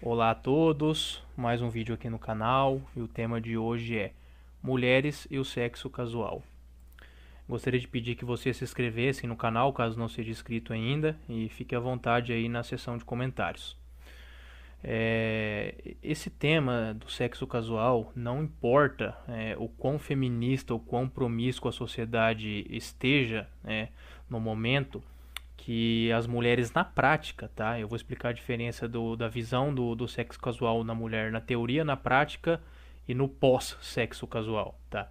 Olá a todos, mais um vídeo aqui no canal e o tema de hoje é Mulheres e o sexo casual. Gostaria de pedir que você se inscrevesse no canal caso não seja inscrito ainda e fique à vontade aí na seção de comentários. Esse tema do sexo casual não importa o quão feminista ou quão promíscua a sociedade esteja no momento, que as mulheres na prática, tá? Eu vou explicar a diferença da visão do sexo casual na mulher na teoria, na prática e no pós-sexo casual, tá?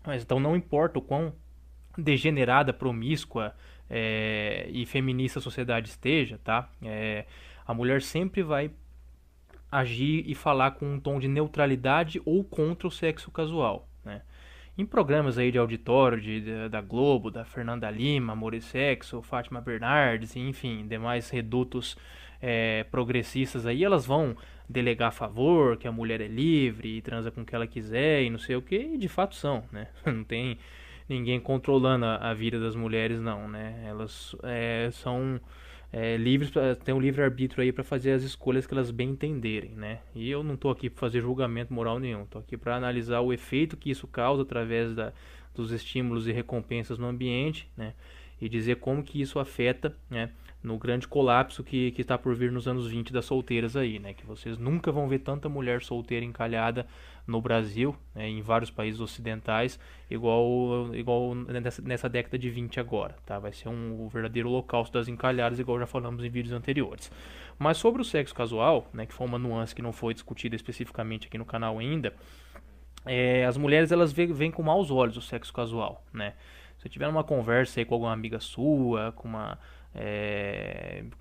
Mas então não importa o quão degenerada, promíscua e feminista a sociedade esteja, tá? A mulher sempre vai agir e falar com um tom de neutralidade ou contra o sexo casual, né? Em programas aí de auditório da Globo, da Fernanda Lima, Amor e Sexo, Fátima Bernardes, enfim, demais redutos progressistas aí, elas vão delegar a favor, que a mulher é livre e transa com o que ela quiser e não sei o que, e de fato são, né? Não tem ninguém controlando a vida das mulheres, não, né? Elas são livres, têm um livre-arbítrio aí para fazer as escolhas que elas bem entenderem, né? E eu não estou aqui para fazer julgamento moral nenhum, estou aqui para analisar o efeito que isso causa através dos estímulos e recompensas no ambiente, né? E dizer como que isso afeta, né, no grande colapso que está por vir nos anos 20 das solteiras aí, né? Que vocês nunca vão ver tanta mulher solteira encalhada no Brasil, né, em vários países ocidentais, igual nessa década de 20 agora, tá? Vai ser um verdadeiro holocausto das encalhadas, igual já falamos em vídeos anteriores. Mas sobre o sexo casual, né, que foi uma nuance que não foi discutida especificamente aqui no canal ainda, as mulheres elas veem com maus olhos o sexo casual, né? Se você tiver uma conversa aí com alguma amiga sua, com uma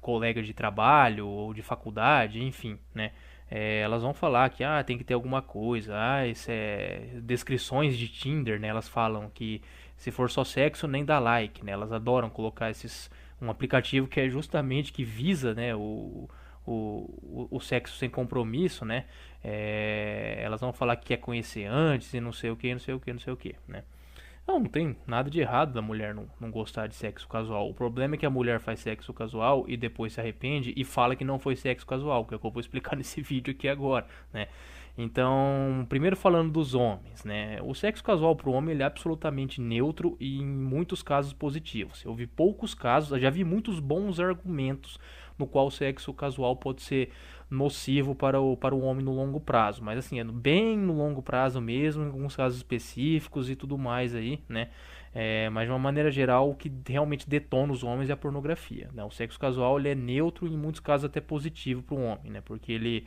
colega de trabalho ou de faculdade, enfim, né? Elas vão falar que tem que ter alguma coisa, isso é descrições de Tinder, né? Elas falam que se for só sexo nem dá like, né? Elas adoram colocar um aplicativo que é justamente que visa, né, o sexo sem compromisso, né? Elas vão falar que quer conhecer antes e não sei o que, não sei o que, não sei o que, né? Não tem nada de errado da mulher não gostar de sexo casual. O problema é que a mulher faz sexo casual e depois se arrepende e fala que não foi sexo casual, que é o que eu vou explicar nesse vídeo aqui agora, né? Então, primeiro falando dos homens, né? O sexo casual para o homem ele é absolutamente neutro e em muitos casos positivos. Eu vi poucos casos, eu já vi muitos bons argumentos no qual o sexo casual pode ser nocivo para o homem no longo prazo, mas assim, é bem no longo prazo mesmo, em alguns casos específicos e tudo mais aí, né? Mas de uma maneira geral, o que realmente detona os homens é a pornografia, né? O sexo casual ele é neutro e em muitos casos até positivo para o homem, né? Porque ele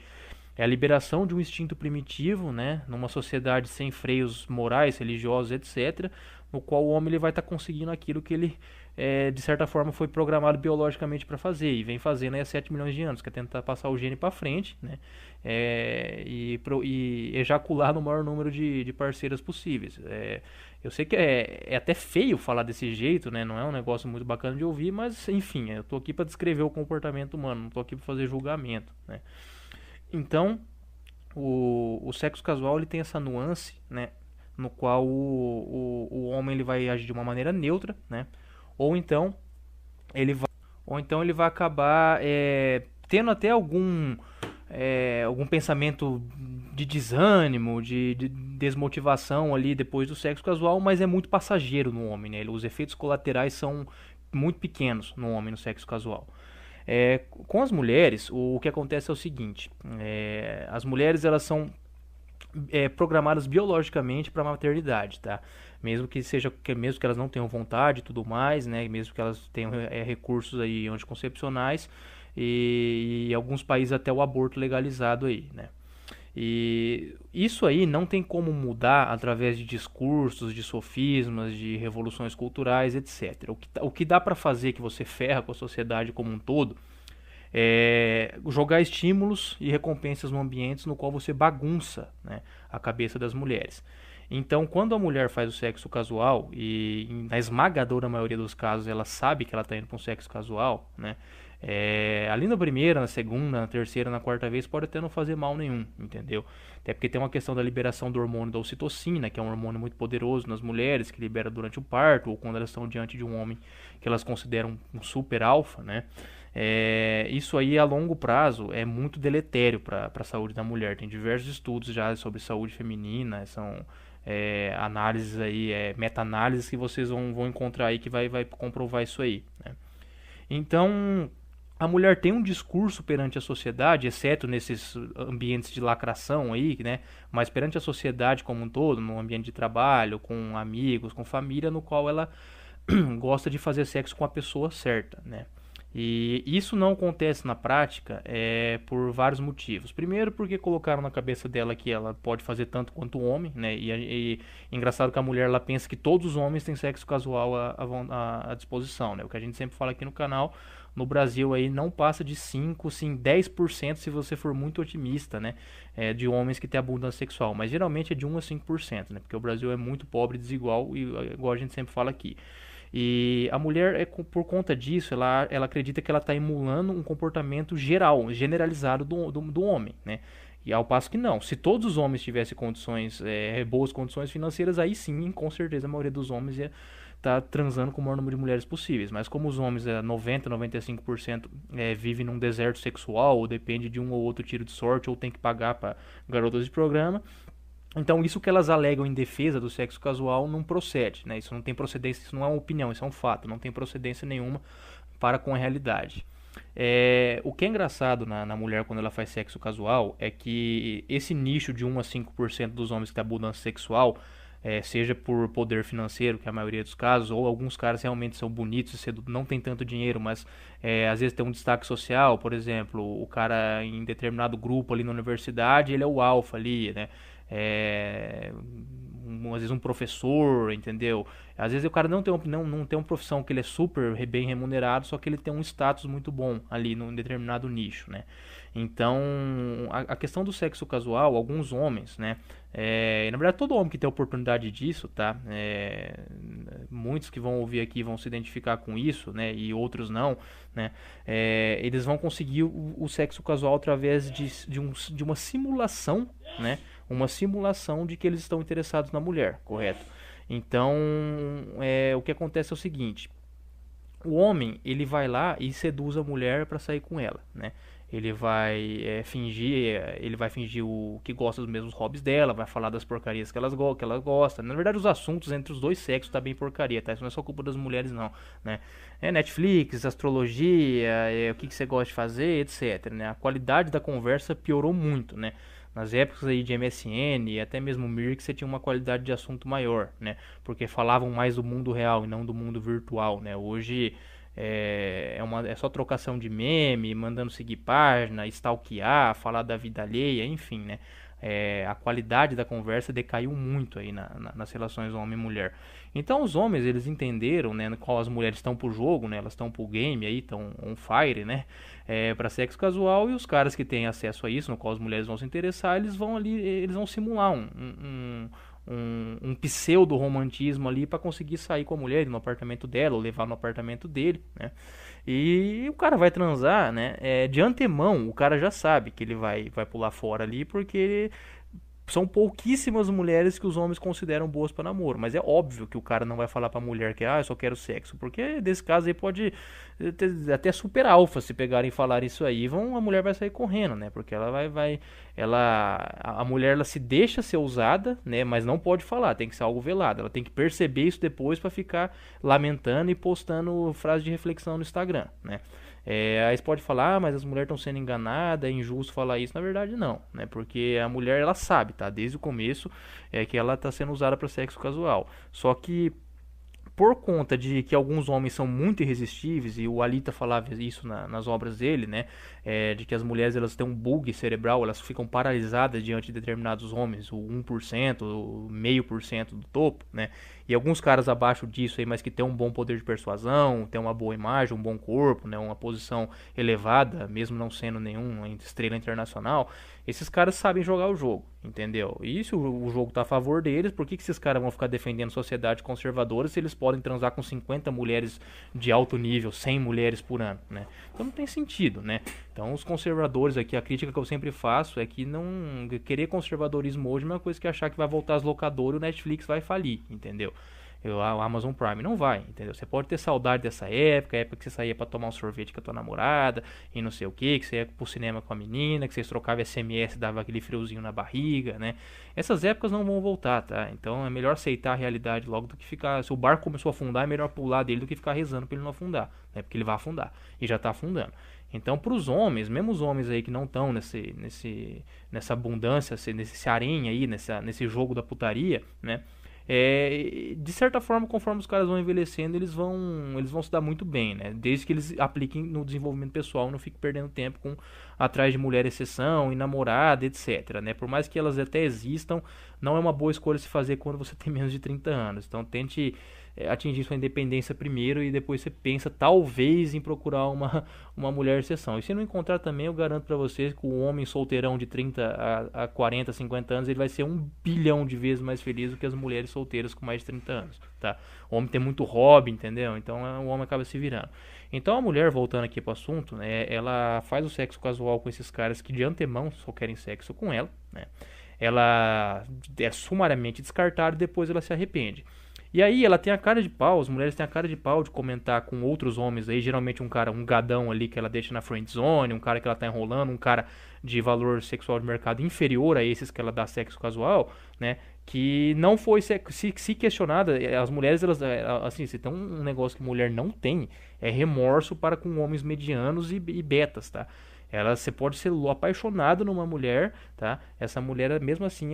é a liberação de um instinto primitivo, né? Numa sociedade sem freios morais, religiosos, etc., no qual o homem ele vai estar conseguindo aquilo que ele de certa forma foi programado biologicamente para fazer e vem fazendo aí há 7 milhões de anos, que é tentar passar o gene para frente, né? E ejacular no maior número de parceiras possíveis. Eu sei que é até feio falar desse jeito, né? Não é um negócio muito bacana de ouvir, mas enfim, eu tô aqui para descrever o comportamento humano, não tô aqui para fazer julgamento, né? Então, o sexo casual ele tem essa nuance, né? No qual o homem ele vai agir de uma maneira neutra, né? Ou então ele vai, ou então ele vai acabar tendo até algum pensamento de desânimo, de desmotivação ali depois do sexo casual, mas é muito passageiro no homem, né? Os efeitos colaterais são muito pequenos no homem no sexo casual. Com as mulheres, o que acontece é o seguinte: as mulheres elas são programadas biologicamente para a maternidade, tá? Mesmo que elas não tenham vontade e tudo mais, né? Mesmo que elas tenham recursos aí anticoncepcionais e em alguns países até o aborto legalizado aí, né? E isso aí não tem como mudar através de discursos, de sofismas, de revoluções culturais, etc. O que dá para fazer que você ferra com a sociedade como um todo jogar estímulos e recompensas no ambiente no qual você bagunça, né, a cabeça das mulheres. Então, quando a mulher faz o sexo casual, e na esmagadora maioria dos casos ela sabe que ela está indo para um sexo casual, né, ali na primeira, na segunda, na terceira, na quarta vez pode até não fazer mal nenhum, entendeu? Até porque tem uma questão da liberação do hormônio da ocitocina, que é um hormônio muito poderoso nas mulheres, que libera durante o parto ou quando elas estão diante de um homem que elas consideram um super alfa, né? Isso aí a longo prazo é muito deletério para a saúde da mulher. Tem diversos estudos já sobre saúde feminina, são análises aí, meta-análises que vocês vão encontrar aí que vai comprovar isso aí, né? Então, a mulher tem um discurso perante a sociedade, exceto nesses ambientes de lacração aí, né? Mas perante a sociedade como um todo, no ambiente de trabalho, com amigos, com família, no qual ela gosta de fazer sexo com a pessoa certa, né? E isso não acontece na prática por vários motivos. Primeiro, porque colocaram na cabeça dela que ela pode fazer tanto quanto o homem, né? E engraçado que a mulher ela pensa que todos os homens têm sexo casual à disposição, né? O que a gente sempre fala aqui no canal, no Brasil aí não passa de 5, sim, 10% se você for muito otimista, né? De homens que têm abundância sexual, mas geralmente é de 1 a 5%, né? Porque o Brasil é muito pobre e desigual, igual a gente sempre fala aqui. E a mulher, por conta disso, ela acredita que ela está emulando um comportamento geral, generalizado do homem, né? E ao passo que não, se todos os homens tivessem condições, boas condições financeiras, aí sim, com certeza a maioria dos homens ia estar transando com o maior número de mulheres possíveis. Mas como os homens, 90, 95%, vivem num deserto sexual, ou depende de um ou outro tiro de sorte, ou tem que pagar para garotas de programa, então isso que elas alegam em defesa do sexo casual não procede, né? Isso não tem procedência, isso não é uma opinião, isso é um fato, não tem procedência nenhuma para com a realidade. O que é engraçado na mulher quando ela faz sexo casual é que esse nicho de 1 a 5% dos homens que têm abundância sexual, seja por poder financeiro, que é a maioria dos casos, ou alguns caras realmente são bonitos, não tem tanto dinheiro, mas às vezes tem um destaque social, por exemplo, o cara em determinado grupo ali na universidade, ele é o alfa ali, né? Às vezes um professor, entendeu? Às vezes o cara não tem uma profissão que ele é super bem remunerado, só que ele tem um status muito bom ali num determinado nicho, né? Então, a questão do sexo casual, alguns homens, né? Na verdade, todo homem que tem oportunidade disso, tá? Muitos que vão ouvir aqui vão se identificar com isso, né? E outros não, né? Eles vão conseguir o sexo casual através de uma simulação, né? Uma simulação de que eles estão interessados na mulher, correto? Então, o que acontece é o seguinte: o homem ele vai lá e seduz a mulher para sair com ela, né? Ele vai fingir o que gosta dos mesmos hobbies dela, vai falar das porcarias que ela gosta. Na verdade, os assuntos entre os dois sexos tá bem porcaria, tá? Isso não é só culpa das mulheres, não, né? Netflix, astrologia, o que você gosta de fazer, etc, né? A qualidade da conversa piorou muito, né? Nas épocas aí de MSN e até mesmo Mirk, você tinha uma qualidade de assunto maior, né? Porque falavam mais do mundo real e não do mundo virtual, né? Hoje é só trocação de meme, mandando seguir página, stalkear, falar da vida alheia, enfim, né? A qualidade da conversa decaiu muito aí nas relações homem e mulher. Então os homens, eles entenderam, né, no qual as mulheres estão pro jogo, né, elas estão pro game aí, estão on fire, né, para sexo casual, e os caras que têm acesso a isso, no qual as mulheres vão se interessar, eles vão simular um pseudo-romantismo ali para conseguir sair com a mulher no apartamento dela ou levar no apartamento dele, né? E o cara vai transar, né? De antemão, o cara já sabe que ele vai pular fora ali porque são pouquíssimas mulheres que os homens consideram boas para namoro, mas é óbvio que o cara não vai falar pra mulher que eu só quero sexo, porque desse caso aí pode ter até super alfa se pegarem e falar isso aí, a mulher vai sair correndo, né? Porque a mulher ela se deixa ser usada, né? Mas não pode falar, tem que ser algo velado, ela tem que perceber isso depois para ficar lamentando e postando frase de reflexão no Instagram, né? Aí você pode falar, mas as mulheres estão sendo enganadas, é injusto falar isso. Na verdade não, né? Porque a mulher ela sabe, tá? Desde o começo que ela está sendo usada para sexo casual. Só que por conta de que alguns homens são muito irresistíveis, e o Alita falava isso nas obras dele, né? De que as mulheres elas têm um bug cerebral, elas ficam paralisadas diante de determinados homens, o 1%, o 0,5% do topo, né? E alguns caras abaixo disso aí, mas que tem um bom poder de persuasão, tem uma boa imagem, um bom corpo, né? Uma posição elevada, mesmo não sendo nenhuma estrela internacional, esses caras sabem jogar o jogo, entendeu? E se o jogo tá a favor deles, por que esses caras vão ficar defendendo sociedade conservadora se eles podem transar com 50 mulheres de alto nível, 100 mulheres por ano, né? Então não tem sentido, né? Então os conservadores aqui, a crítica que eu sempre faço é que não querer conservadorismo hoje é uma coisa que achar que vai voltar as locadoras e o Netflix vai falir, entendeu? o Amazon Prime. Não vai, entendeu? Você pode ter saudade dessa época, a época que você saía pra tomar um sorvete com a tua namorada e não sei o que você ia pro cinema com a menina, que vocês trocavam SMS, dava aquele friozinho na barriga, né? Essas épocas não vão voltar, tá? Então é melhor aceitar a realidade logo do que ficar. Se o barco começou a afundar, é melhor pular dele do que ficar rezando pra ele não afundar, né? Porque ele vai afundar e já tá afundando. Então, para os homens, mesmo os homens aí que não estão nessa abundância, nesse arenha aí, nesse jogo da putaria, né? De certa forma, conforme os caras vão envelhecendo, eles vão se dar muito bem, né? Desde que eles apliquem no desenvolvimento pessoal e não fiquem perdendo tempo atrás de mulher exceção e namorada, etc, né? Por mais que elas até existam, não é uma boa escolha se fazer quando você tem menos de 30 anos. Então, tente atingir sua independência primeiro e depois você pensa talvez em procurar uma mulher exceção. E se não encontrar também, eu garanto pra vocês que o homem solteirão de 30 a 40, 50 anos, ele vai ser 1 bilhão de vezes mais feliz do que as mulheres solteiras com mais de 30 anos, tá? O homem tem muito hobby, entendeu? Então o homem acaba se virando. Então a mulher, voltando aqui pro assunto, né, ela faz o sexo casual com esses caras que de antemão só querem sexo com ela, né? Ela é sumariamente descartada e depois ela se arrepende. E aí ela tem a cara de pau, as mulheres têm a cara de pau de comentar com outros homens aí, geralmente um cara, um gadão ali que ela deixa na friend zone, um cara que ela tá enrolando, um cara de valor sexual de mercado inferior a esses que ela dá sexo casual, né? Que não foi se questionada, as mulheres elas assim, se tem um negócio que mulher não tem, é remorso para com homens medianos e betas, tá? Você pode ser apaixonado numa mulher, tá? Essa mulher, mesmo assim,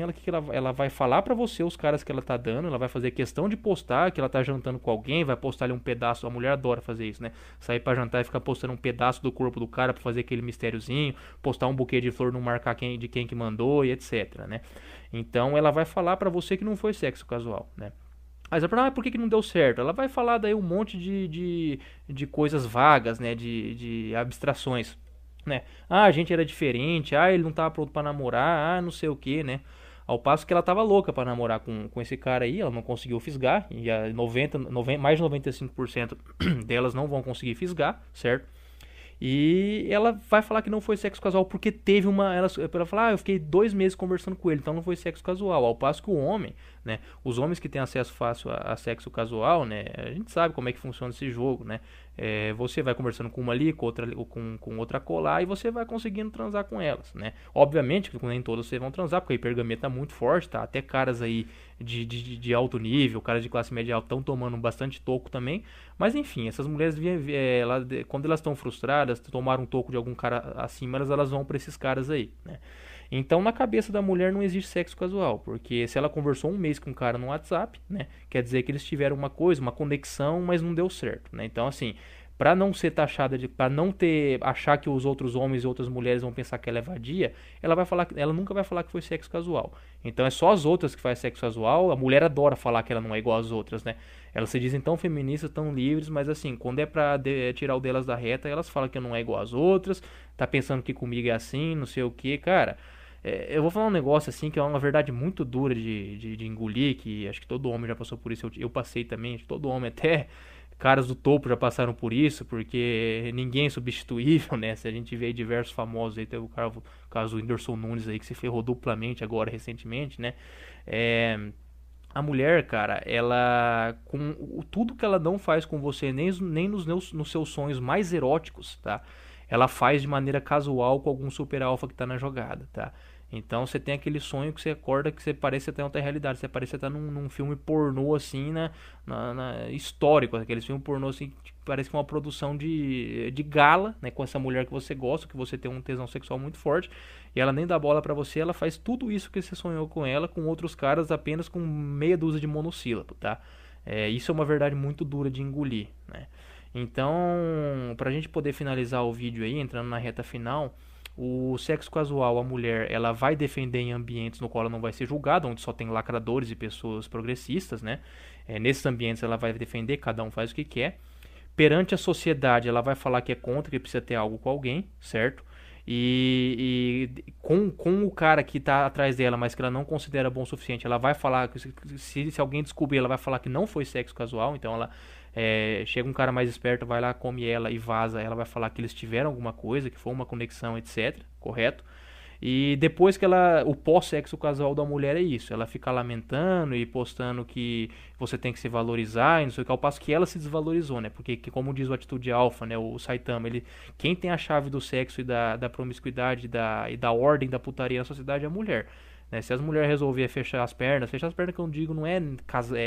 ela vai falar pra você os caras que ela tá dando, ela vai fazer questão de postar que ela tá jantando com alguém, vai postar ali um pedaço, a mulher adora fazer isso, né? Sair pra jantar e ficar postando um pedaço do corpo do cara pra fazer aquele mistériozinho, postar um buquê de flor, não marcar de quem que mandou e etc, né? Então ela vai falar pra você que não foi sexo casual, né? Aí você vai falar, por que não deu certo? Ela vai falar daí um monte de coisas vagas, né? De abstrações, né? Ah, a gente era diferente, ele não tava pronto pra namorar, não sei o que, né? Ao passo que ela tava louca pra namorar com esse cara aí, ela não conseguiu fisgar, e mais de 95% delas não vão conseguir fisgar, certo? E ela vai falar que não foi sexo casual porque teve ela fala, eu fiquei 2 meses conversando com ele, então não foi sexo casual. Ao passo que o homem, né? Os homens que têm acesso fácil a sexo casual, né? A gente sabe como é que funciona esse jogo, né? Você vai conversando com uma ali, com outra colar, e você vai conseguindo transar com elas, né? Obviamente que nem todas vocês vão transar, porque a hipergamia tá muito forte, tá? Até caras aí de alto nível, caras de classe média alta estão tomando bastante toco também. Mas enfim, essas mulheres, quando elas estão frustradas, tomaram um toco de algum cara acima, elas vão pra esses caras aí, né? Então, na cabeça da mulher não existe sexo casual, porque se ela conversou 1 mês com um cara no WhatsApp, né, quer dizer que eles tiveram uma coisa, uma conexão, mas não deu certo, né? Então, assim, para não ser taxada para não achar que os outros homens e outras mulheres vão pensar que ela é vadia, ela nunca vai falar que foi sexo casual. Então é só as outras que faz sexo casual. A mulher adora falar que ela não é igual às outras, né? Elas se dizem tão feministas, tão livres, mas assim, quando é pra tirar o delas da reta, elas falam que não é igual às outras, tá pensando que comigo é assim, não sei o que, cara. Eu vou falar um negócio assim que é uma verdade muito dura de engolir, que acho que todo homem já passou por isso, eu passei também, acho que todo homem, até caras do topo já passaram por isso, porque ninguém é substituível, né? Se a gente vê diversos famosos aí, teve o caso do Whindersson Nunes aí, que se ferrou duplamente agora recentemente, né? A mulher, cara, ela, com tudo que ela não faz com você, nem nos seus sonhos mais eróticos, tá? Ela faz de maneira casual com algum super alfa que tá na jogada, tá? Então você tem aquele sonho que você acorda que você parece até outra realidade, você parece estar num filme pornô assim, histórico, aqueles filmes pornô assim, que parece que é uma produção de gala, né, com essa mulher que você gosta, que você tem um tesão sexual muito forte, e ela nem dá bola pra você, ela faz tudo isso que você sonhou com ela, com outros caras apenas com meia dúzia de monossílabo, tá? Isso é uma verdade muito dura de engolir, né? Então, pra gente poder finalizar o vídeo aí, entrando na reta final, o sexo casual, a mulher, ela vai defender em ambientes no qual ela não vai ser julgada, onde só tem lacradores e pessoas progressistas, né? Nesses ambientes ela vai defender, cada um faz o que quer. Perante a sociedade, ela vai falar que é contra, que precisa ter algo com alguém, certo? E com o cara que tá atrás dela, mas que ela não considera bom o suficiente, ela vai falar, se alguém descobrir, ela vai falar que não foi sexo casual, então ela chega um cara mais esperto, vai lá, come ela e vaza, ela vai falar que eles tiveram alguma coisa, que foi uma conexão, etc, correto? E depois o pós-sexo casual da mulher é isso, ela fica lamentando e postando que você tem que se valorizar e não sei o que, ao passo que ela se desvalorizou, né? Porque, como diz o Atitude Alpha, né, o Saitama, quem tem a chave do sexo e da promiscuidade e da ordem da putaria na sociedade é a mulher. Né? Se as mulheres resolverem fechar as pernas que eu não digo não é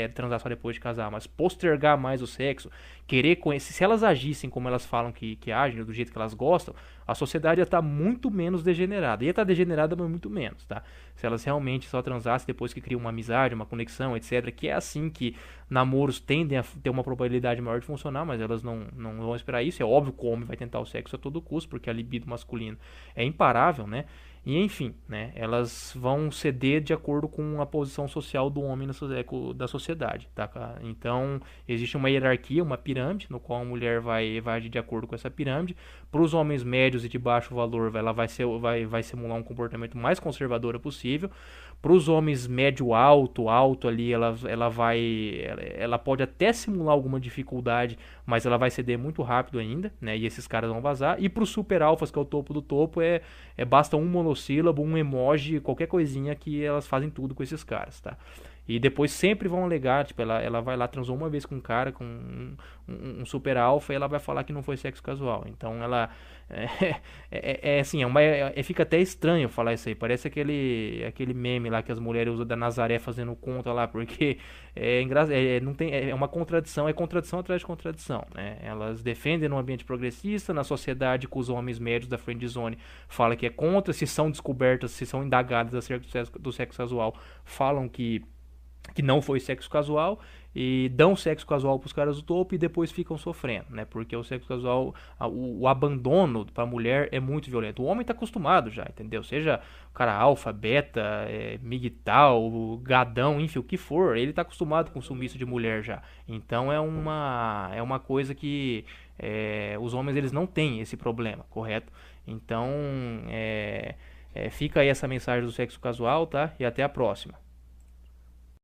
transar só depois de casar, mas postergar mais o sexo, querer conhecer, se elas agissem como elas falam que agem, do jeito que elas gostam, a sociedade ia estar muito menos degenerada. Ia estar degenerada, mas muito menos, tá? Se elas realmente só transassem depois que criam uma amizade, uma conexão, etc. Que é assim que namoros tendem a ter uma probabilidade maior de funcionar, mas elas não vão esperar isso. É óbvio que o homem vai tentar o sexo a todo custo, porque a libido masculina é imparável, né? E enfim, né, elas vão ceder de acordo com a posição social do homem da sociedade, tá? Então, existe uma hierarquia, uma pirâmide, no qual a mulher vai agir de acordo com essa pirâmide. Para os homens médios e de baixo valor, ela vai simular um comportamento mais conservador possível. Para os homens médio-alto ali, ela pode até simular alguma dificuldade, mas ela vai ceder muito rápido ainda, né? E esses caras vão vazar. E para os super alfas, que é o topo do topo, basta um monossílabo, um emoji, qualquer coisinha que elas fazem tudo com esses caras, tá? E depois sempre vão alegar, tipo, ela vai lá, transou uma vez com um cara, com um super alfa, e ela vai falar que não foi sexo casual. Então ela assim, fica até estranho falar isso aí. Parece aquele meme lá que as mulheres usam da Nazaré fazendo conta lá, porque não tem, é uma contradição, é contradição atrás de contradição, né? Elas defendem no ambiente progressista, na sociedade com os homens médios da friendzone fala que é contra, se são descobertas, se são indagadas acerca do sexo casual, falam que não foi sexo casual e dão sexo casual pros caras do topo e depois ficam sofrendo, né? Porque o sexo casual, o abandono pra mulher é muito violento. O homem tá acostumado já, entendeu? Seja o cara alfa, beta, migtal, gadão, enfim, o que for, ele tá acostumado com o sumiço de mulher já. Então é uma coisa que os homens eles não têm esse problema, correto? Então fica aí essa mensagem do sexo casual, tá? E até a próxima.